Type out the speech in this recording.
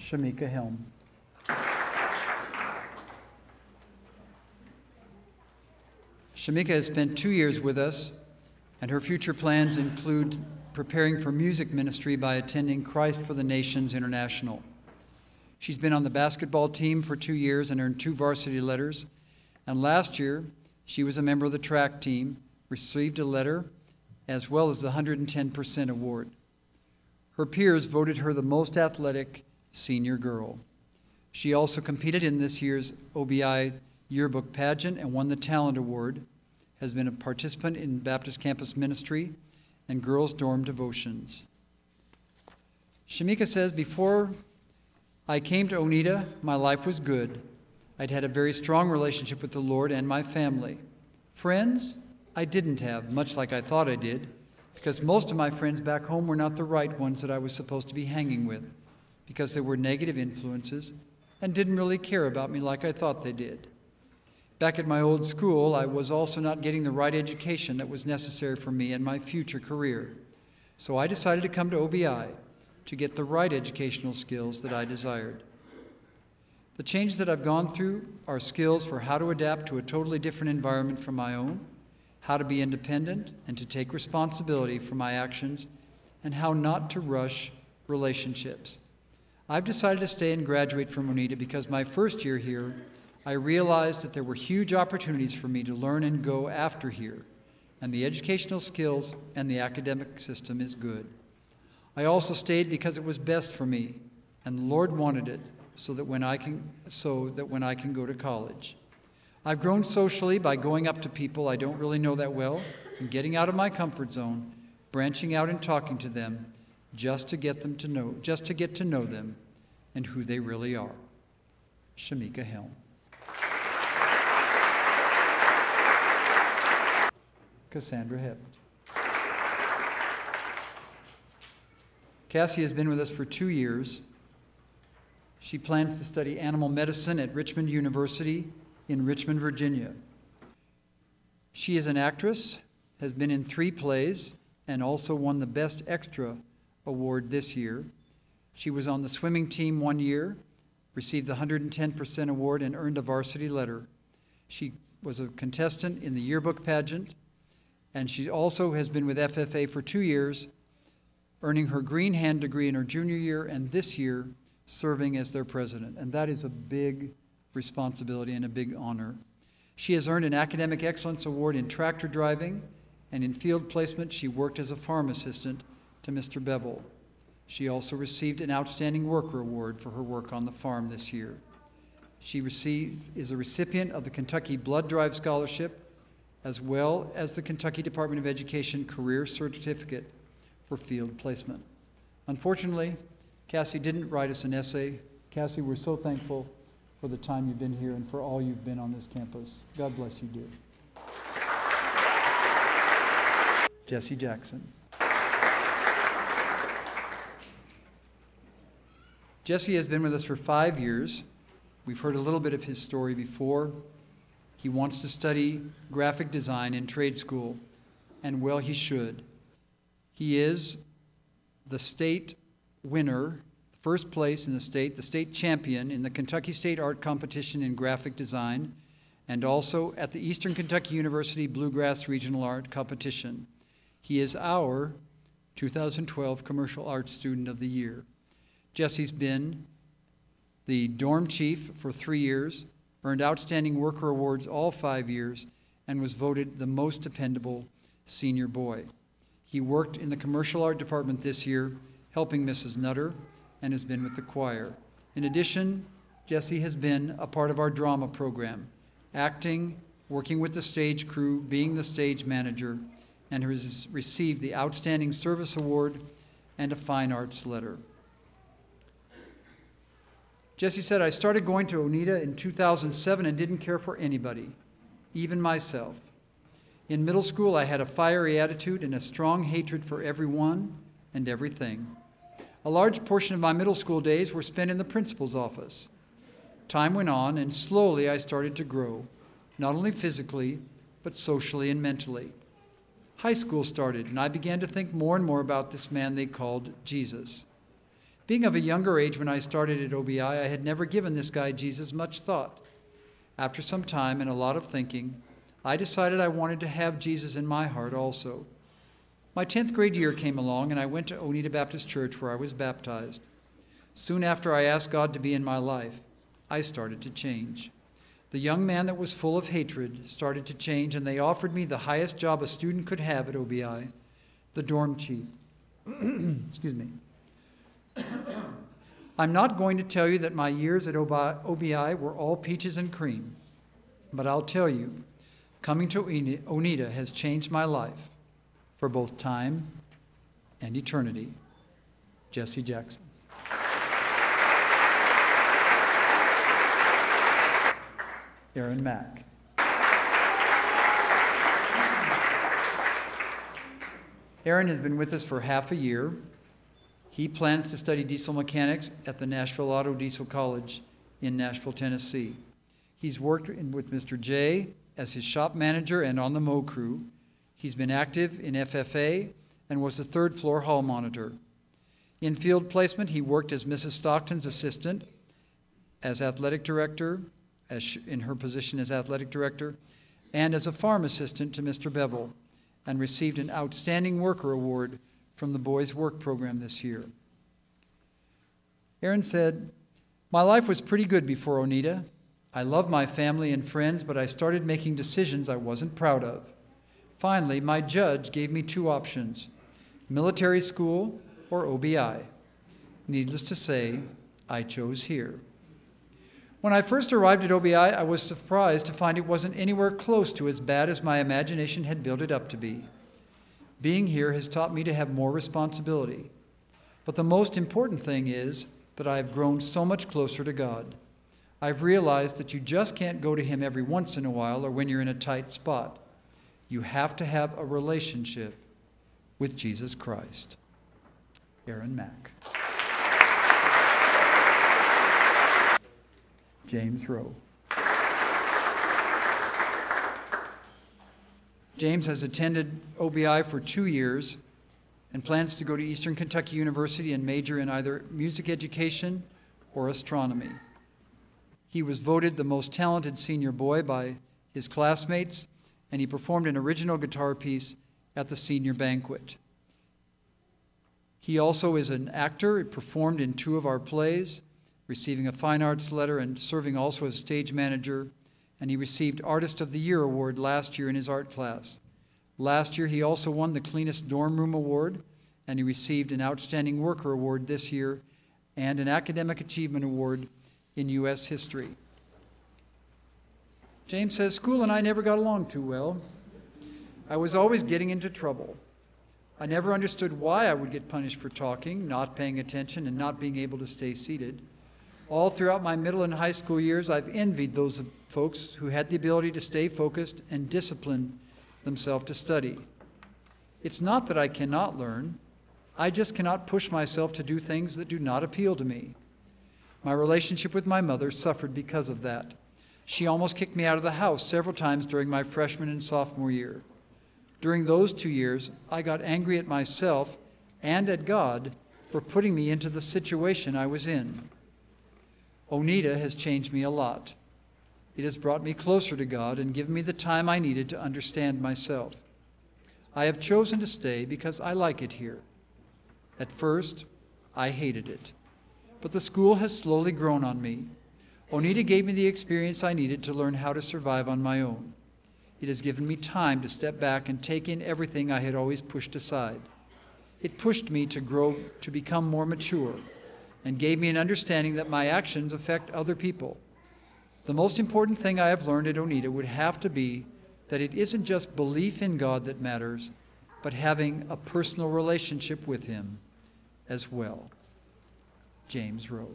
Shamika Helm. Shamika has spent 2 years with us, and her future plans include preparing for music ministry by attending Christ for the Nations International. She's been on the basketball team for 2 years and earned 2 varsity letters, and last year she was a member of the track team, received a letter, as well as the 110% award. Her peers voted her the most athletic senior girl. She also competed in this year's OBI yearbook pageant and won the Talent Award, has been a participant in Baptist Campus Ministry and Girls Dorm Devotions. Shamika says, before I came to Oneida, my life was good. I'd had a very strong relationship with the Lord and my family. Friends, I didn't have, much like I thought I did, because most of my friends back home were not the right ones that I was supposed to be hanging with, because they were negative influences and didn't really care about me like I thought they did. Back at my old school, I was also not getting the right education that was necessary for me and my future career. So I decided to come to OBI to get the right educational skills that I desired. The changes that I've gone through are skills for how to adapt to a totally different environment from my own, how to be independent and to take responsibility for my actions, and how not to rush relationships. I've decided to stay and graduate from Oneida because my first year here, I realized that there were huge opportunities for me to learn and go after here, and the educational skills and the academic system is good. I also stayed because it was best for me, and the Lord wanted it so that when I can go to college. I've grown socially by going up to people I don't really know that well and getting out of my comfort zone, branching out and talking to them just to get to know them and who they really are. Shamika Helm. Cassandra Hept. Cassie has been with us for 2 years. She plans to study animal medicine at Richmond University in Richmond, Virginia. She is an actress, has been in 3 plays, and also won the Best Extra award this year. She was on the swimming team 1 year, received the 110% award, and earned a varsity letter. She was a contestant in the yearbook pageant, and she also has been with FFA for 2 years, earning her Green Hand degree in her junior year, and this year serving as their president. And that is a big responsibility and a big honor. She has earned an Academic Excellence Award in tractor driving, and in field placement she worked as a farm assistant to Mr. Bevel. She also received an Outstanding Worker Award for her work on the farm this year. She is a recipient of the Kentucky Blood Drive Scholarship, as well as the Kentucky Department of Education Career Certificate for field placement. Unfortunately, Cassie didn't write us an essay. Cassie, we're so thankful for the time you've been here and for all you've been on this campus. God bless you, dear. Jesse Jackson. Jesse has been with us for 5 years. We've heard a little bit of his story before. He wants to study graphic design in trade school, and well, he should. He is the state winner, first place in the state champion in the Kentucky State Art Competition in graphic design, and also at the Eastern Kentucky University Bluegrass Regional Art Competition. He is our 2012 Commercial Arts Student of the Year. Jesse's been the dorm chief for 3 years, earned Outstanding Worker Awards all 5 years, and was voted the most dependable senior boy. He worked in the commercial art department this year, helping Mrs. Nutter, and has been with the choir. In addition, Jesse has been a part of our drama program, acting, working with the stage crew, being the stage manager, and has received the Outstanding Service Award and a Fine Arts letter. Jesse said, I started going to Oneida in 2007 and didn't care for anybody, even myself. In middle school, I had a fiery attitude and a strong hatred for everyone and everything. A large portion of my middle school days were spent in the principal's office. Time went on, and slowly I started to grow, not only physically, but socially and mentally. High school started, and I began to think more and more about this man they called Jesus. Being of a younger age when I started at OBI, I had never given this guy Jesus much thought. After some time and a lot of thinking, I decided I wanted to have Jesus in my heart also. My 10th grade year came along, and I went to Oneida Baptist Church where I was baptized. Soon after I asked God to be in my life, I started to change. The young man that was full of hatred started to change, and they offered me the highest job a student could have at OBI, the dorm chief. Excuse me. I'm not going to tell you that my years at OBI were all peaches and cream, but I'll tell you, coming to Oneida has changed my life for both time and eternity. Jesse Jackson. Aaron Mack. Aaron has been with us for half a year. He plans to study diesel mechanics at the Nashville Auto Diesel College in Nashville, Tennessee. He's worked with Mr. J as his shop manager and on the mow crew. He's been active in FFA and was the third-floor hall monitor. In field placement, he worked as Mrs. Stockton's assistant, as athletic director, in her position as athletic director, and as a farm assistant to Mr. Bevel, and received an Outstanding Worker Award from the Boys Work Program this year. Aaron said, "My life was pretty good before Oneida. I loved my family and friends, but I started making decisions I wasn't proud of. Finally, my judge gave me two options, military school or OBI. Needless to say, I chose here. When I first arrived at OBI, I was surprised to find it wasn't anywhere close to as bad as my imagination had built it up to be. Being here has taught me to have more responsibility. But the most important thing is that I have grown so much closer to God. I've realized that you just can't go to Him every once in a while or when you're in a tight spot. You have to have a relationship with Jesus Christ." Aaron Mack. James Rowe. James has attended OBI for 2 years and plans to go to Eastern Kentucky University and major in either music education or astronomy. He was voted the most talented senior boy by his classmates, and he performed an original guitar piece at the senior banquet. He also is an actor. He performed in 2 of our plays, receiving a Fine Arts letter and serving also as stage manager, and he received Artist of the Year award last year in his art class. Last year, he also won the Cleanest Dorm Room Award, and he received an Outstanding Worker Award this year and an Academic Achievement Award in U.S. history. James says, "School and I never got along too well. I was always getting into trouble. I never understood why I would get punished for talking, not paying attention, and not being able to stay seated. All throughout my middle and high school years, I've envied those folks who had the ability to stay focused and discipline themselves to study. It's not that I cannot learn. I just cannot push myself to do things that do not appeal to me. My relationship with my mother suffered because of that. She almost kicked me out of the house several times during my freshman and sophomore year. During those 2 years, I got angry at myself and at God for putting me into the situation I was in. Oneida has changed me a lot. It has brought me closer to God and given me the time I needed to understand myself. I have chosen to stay because I like it here. At first, I hated it, but the school has slowly grown on me. Oneida gave me the experience I needed to learn how to survive on my own. It has given me time to step back and take in everything I had always pushed aside. It pushed me to grow, to become more mature, and gave me an understanding that my actions affect other people. The most important thing I have learned at Oneida would have to be that it isn't just belief in God that matters, but having a personal relationship with Him as well." James Rowe.